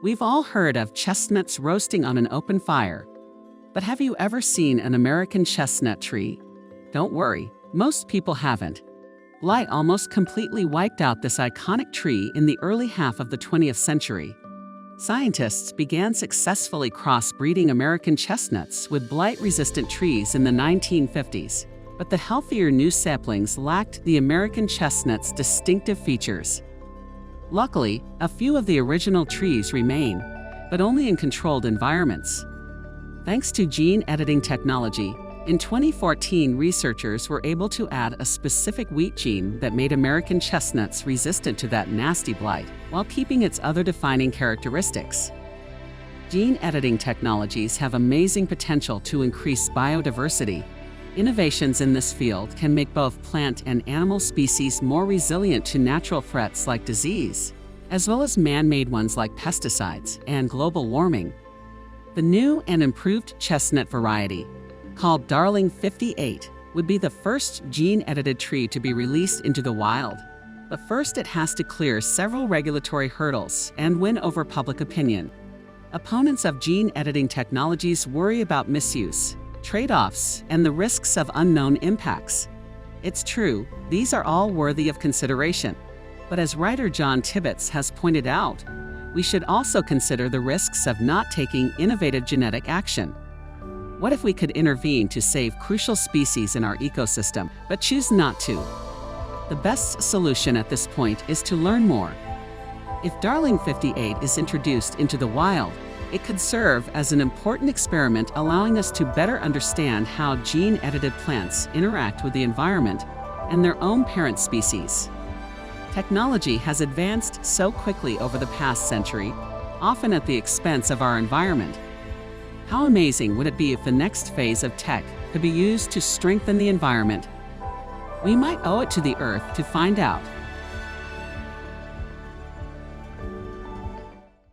We've all heard of chestnuts roasting on an open fire, but have you ever seen an American chestnut tree? Don't worry, most people haven't. Blight almost completely wiped out this iconic tree in the early half of the 20th century. Scientists began successfully cross-breeding American chestnuts with blight-resistant trees in the 1950s, but the healthier new saplings lacked the American chestnut's distinctive features. Luckily, a few of the original trees remain, but only in controlled environments. Thanks to gene editing technology, in 2014 researchers were able to add a specific wheat gene that made American chestnuts resistant to that nasty blight, while keeping its other defining characteristics. Gene editing technologies have amazing potential to increase biodiversity. Innovations in this field can make both plant and animal species more resilient to natural threats like disease, as well as man-made ones like pesticides and global warming. The new and improved chestnut variety, called Darling 58, would be the first gene-edited tree to be released into the wild. But first it has to clear several regulatory hurdles and win over public opinion. Opponents of gene editing technologies worry about misuse, trade-offs, and the risks of unknown impacts. It's true, these are all worthy of consideration. But as writer John Tibbetts has pointed out, we should also consider the risks of not taking innovative genetic action. What if we could intervene to save crucial species in our ecosystem, but choose not to? The best solution at this point is to learn more. If Darling 58 is introduced into the wild, it could serve as an important experiment allowing us to better understand how gene-edited plants interact with the environment and their own parent species. Technology has advanced so quickly over the past century, often at the expense of our environment. How amazing would it be if the next phase of tech could be used to strengthen the environment? We might owe it to the Earth to find out.